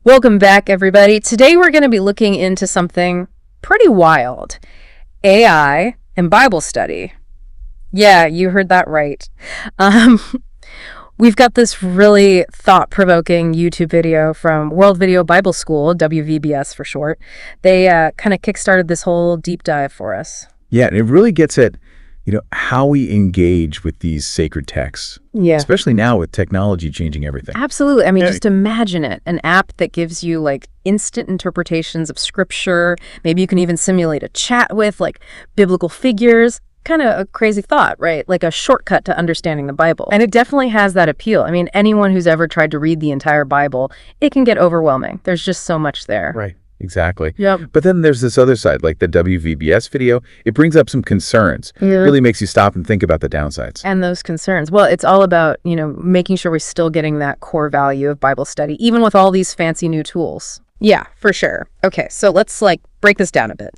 Welcome back, everybody. Today we're going to be looking into something pretty wild. AI and Bible study. Yeah, you heard that right. Um, we've got this really thought-provoking YouTube video from World Video Bible School, WVBS for short. They kind of kickstarted this whole deep dive for us. Yeah, and it really gets at, how we engage with these sacred texts. Yeah. Especially now with technology changing everything. Absolutely. I mean, just imagine it. An app that gives you like instant interpretations of scripture. Maybe you can even simulate a chat with like biblical figures. Kind of a crazy thought, right? Like a shortcut to understanding the Bible. And it definitely has that appeal. I mean, anyone who's ever tried to read the entire Bible, it can get overwhelming. There's just so much there. Right. Exactly. Yep. But then there's this other side, like the WVBS video. It brings up some concerns. Yeah. Really makes you stop and think about the downsides. And those concerns. Well, it's all about, making sure we're still getting that core value of Bible study, even with all these fancy new tools. Yeah, for sure. Okay, so let's break this down a bit.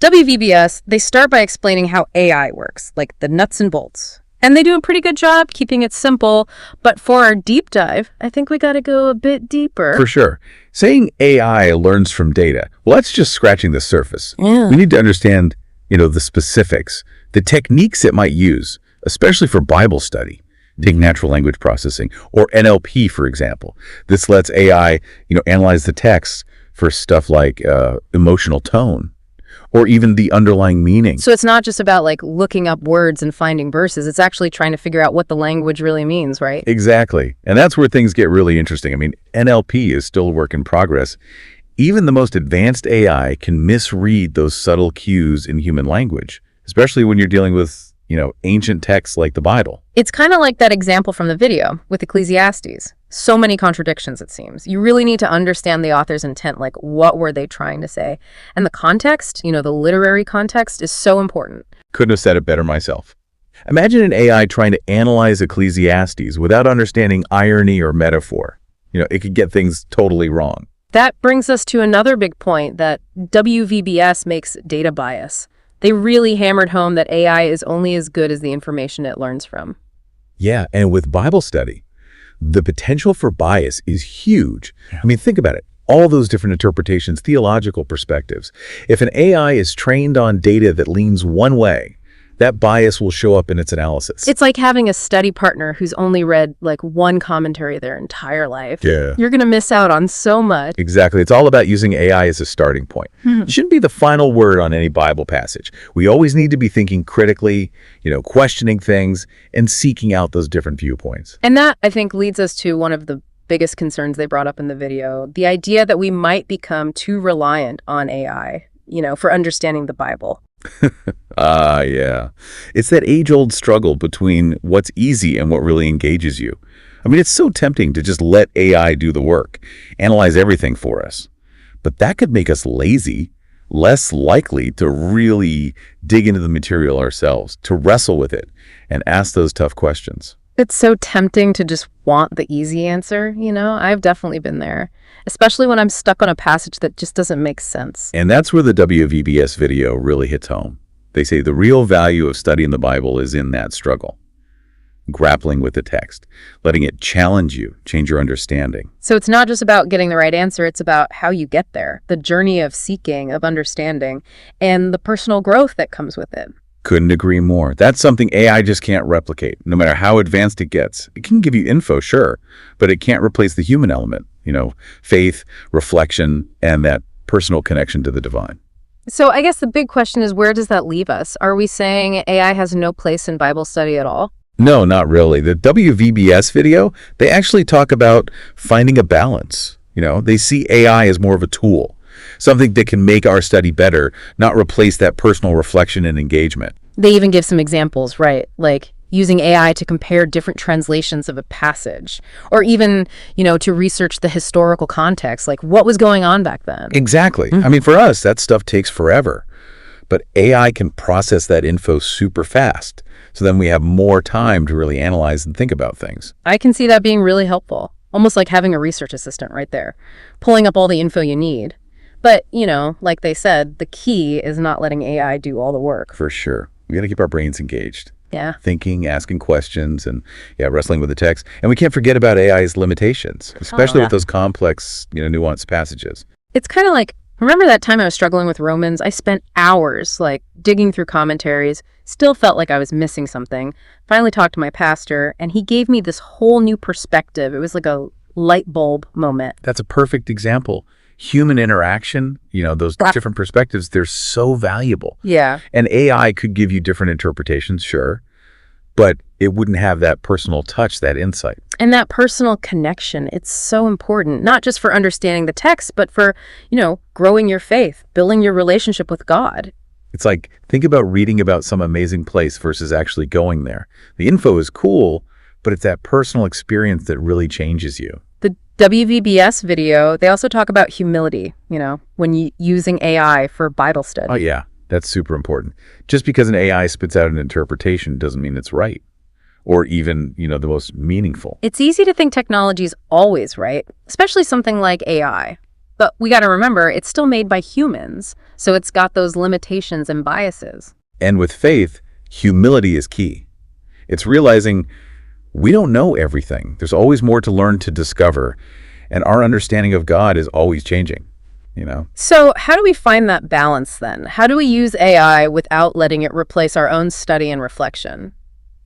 WVBS, they start by explaining how AI works, like the nuts and bolts. And they do a pretty good job keeping it simple. But for our deep dive, I think we got to go a bit deeper. For sure. Saying AI learns from data, well, that's just scratching the surface. Yeah. We need to understand, the specifics, the techniques it might use, especially for Bible study. Take natural language processing or NLP, for example. This lets AI, analyze the text for stuff like emotional tone or even the underlying meaning. So it's not just about looking up words and finding verses. It's actually trying to figure out what the language really means, right? Exactly. And that's where things get really interesting. I mean, NLP is still a work in progress. Even the most advanced AI can misread those subtle cues in human language, especially when you're dealing with ancient texts like the Bible. It's kind of like that example from the video with Ecclesiastes. So many contradictions, it seems. You really need to understand the author's intent, like what were they trying to say? And the context, the literary context is so important. Couldn't have said it better myself. Imagine an AI trying to analyze Ecclesiastes without understanding irony or metaphor. It could get things totally wrong. That brings us to another big point that WVBS makes data bias. They really hammered home that AI is only as good as the information it learns from. Yeah, and with Bible study, the potential for bias is huge. Yeah. I mean, think about it. All those different interpretations, theological perspectives. If an AI is trained on data that leans one way, that bias will show up in its analysis. It's like having a study partner who's only read one commentary their entire life. Yeah. You're going to miss out on so much. Exactly. It's all about using AI as a starting point. It shouldn't be the final word on any Bible passage. We always need to be thinking critically, questioning things and seeking out those different viewpoints. And that, I think, leads us to one of the biggest concerns they brought up in the video, the idea that we might become too reliant on AI, for understanding the Bible. Yeah. It's that age-old struggle between what's easy and what really engages you. I mean, it's so tempting to just let AI do the work, analyze everything for us. But that could make us lazy, less likely to really dig into the material ourselves, to wrestle with it, and ask those tough questions. It's so tempting to just want the easy answer, I've definitely been there, especially when I'm stuck on a passage that just doesn't make sense. And that's where the WVBS video really hits home. They say the real value of studying the Bible is in that struggle, grappling with the text, letting it challenge you, change your understanding. So it's not just about getting the right answer, it's about how you get there, the journey of seeking, of understanding, and the personal growth that comes with it. Couldn't agree more. That's something AI just can't replicate, no matter how advanced it gets. It can give you info, sure, but it can't replace the human element, faith, reflection, and that personal connection to the divine. So I guess the big question is, where does that leave us? Are we saying AI has no place in Bible study at all? No, not really. The WVBS video, they actually talk about finding a balance. They see AI as more of a tool, something that can make our study better, not replace that personal reflection and engagement. They even give some examples, right? Like using AI to compare different translations of a passage, or even, to research the historical context, like what was going on back then. Exactly. I mean, for us, that stuff takes forever. But AI can process that info super fast. So then we have more time to really analyze and think about things. I can see that being really helpful, almost like having a research assistant right there, pulling up all the info you need. But, like they said, the key is not letting AI do all the work. For sure. We got to keep our brains engaged. Yeah. Thinking, asking questions, and wrestling with the text. And we can't forget about AI's limitations, especially with those complex, nuanced passages. It's kind of like, remember that time I was struggling with Romans? I spent hours digging through commentaries, still felt like I was missing something. Finally talked to my pastor, and he gave me this whole new perspective. It was like a light bulb moment. That's a perfect example. Human interaction, those different perspectives, they're so valuable. Yeah. And AI could give you different interpretations, sure, but it wouldn't have that personal touch, that insight. And that personal connection, it's so important, not just for understanding the text, but for, growing your faith, building your relationship with God. It's like, think about reading about some amazing place versus actually going there. The info is cool, but it's that personal experience that really changes you. The WVBS video, they also talk about humility, when using AI for Bible study. Oh, yeah. That's super important. Just because an AI spits out an interpretation doesn't mean it's right or even, the most meaningful. It's easy to think technology is always right, especially something like AI. But we got to remember, it's still made by humans, so it's got those limitations and biases. And with faith, humility is key. It's realizing we don't know everything. There's always more to learn, to discover, and our understanding of God is always changing. So how do we find that balance then? How do we use AI without letting it replace our own study and reflection?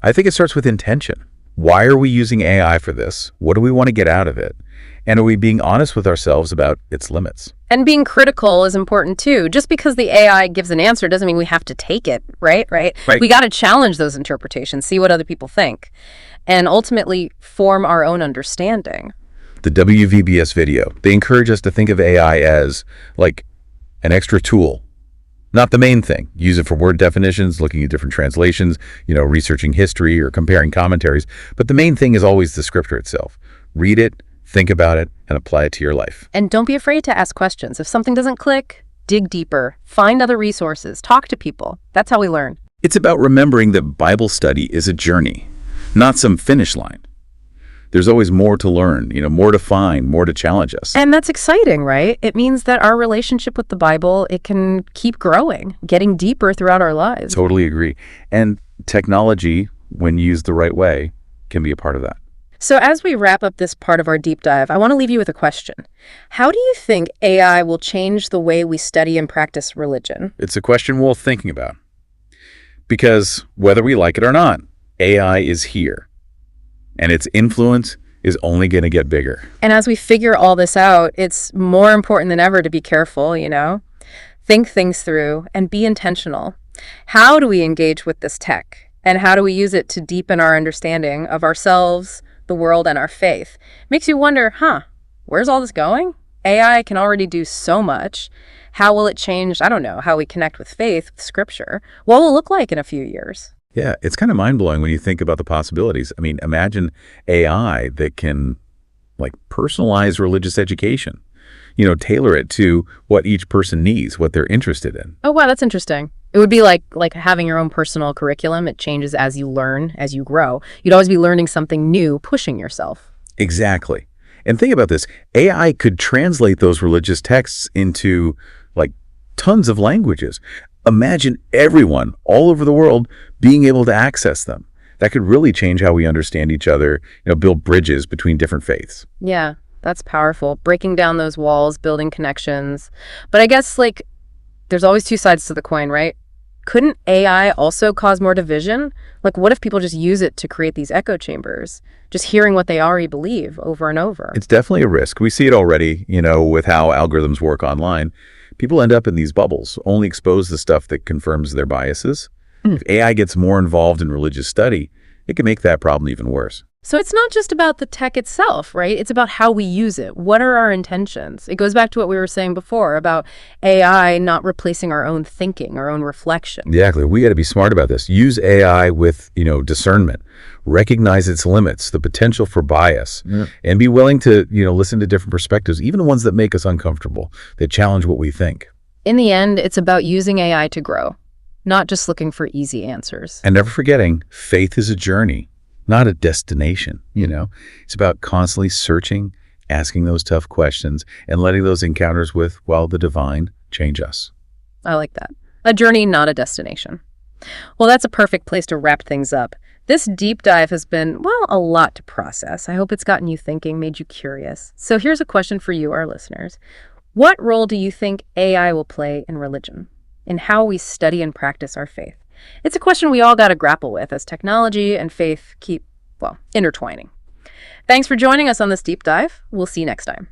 I think it starts with intention. Why are we using AI for this? What do we want to get out of it? And are we being honest with ourselves about its limits? And being critical is important too. Just because the AI gives an answer doesn't mean we have to take it, right? We got to challenge those interpretations, see what other people think, and ultimately form our own understanding. The WVBS video, they encourage us to think of AI as like an extra tool, not the main thing. Use it for word definitions, looking at different translations, researching history or comparing commentaries. But the main thing is always the scripture itself. Read it, think about it, and apply it to your life. And don't be afraid to ask questions. If something doesn't click, dig deeper, find other resources, talk to people. That's how we learn. It's about remembering that Bible study is a journey, not some finish line. There's always more to learn, more to find, more to challenge us. And that's exciting, right? It means that our relationship with the Bible, it can keep growing, getting deeper throughout our lives. Totally agree. And technology, when used the right way, can be a part of that. So as we wrap up this part of our deep dive, I want to leave you with a question. How do you think AI will change the way we study and practice religion? It's a question worth thinking about. Because whether we like it or not, AI is here. And its influence is only going to get bigger. And as we figure all this out, it's more important than ever to be careful, Think things through and be intentional. How do we engage with this tech? And how do we use it to deepen our understanding of ourselves, the world, and our faith? Makes you wonder, where's all this going? AI can already do so much. How will it change, I don't know, how we connect with faith, with scripture? What will it look like in a few years? Yeah, it's kind of mind-blowing when you think about the possibilities. I mean, imagine AI that can personalize religious education, tailor it to what each person needs, what they're interested in. Oh, wow, that's interesting. It would be like having your own personal curriculum. It changes as you learn, as you grow. You'd always be learning something new, pushing yourself. Exactly. And think about this. AI could translate those religious texts into tons of languages. Imagine everyone all over the world being able to access them. That could really change how we understand each other, build bridges between different faiths. Yeah, that's powerful. Breaking down those walls, building connections. But I guess there's always two sides to the coin, right? Couldn't AI also cause more division? What if people just use it to create these echo chambers, just hearing what they already believe over and over? It's definitely a risk. We see it already, with how algorithms work online. People end up in these bubbles, only expose the stuff that confirms their biases. If AI gets more involved in religious study, it can make that problem even worse. So it's not just about the tech itself, right? It's about how we use it. What are our intentions? It goes back to what we were saying before about AI not replacing our own thinking, our own reflection. Exactly. We got to be smart about this. Use AI with, discernment. Recognize its limits, the potential for bias, and be willing to, listen to different perspectives, even the ones that make us uncomfortable, that challenge what we think. In the end, it's about using AI to grow, not just looking for easy answers. And never forgetting, faith is a journey, not a destination. It's about constantly searching, asking those tough questions, and letting those encounters with, the divine change us. I like that. A journey, not a destination. Well, that's a perfect place to wrap things up. This deep dive has been, well, a lot to process. I hope it's gotten you thinking, made you curious. So here's a question for you, our listeners. What role do you think AI will play in religion, in how we study and practice our faith? It's a question we all got to grapple with as technology and faith keep, well, intertwining. Thanks for joining us on this deep dive. We'll see you next time.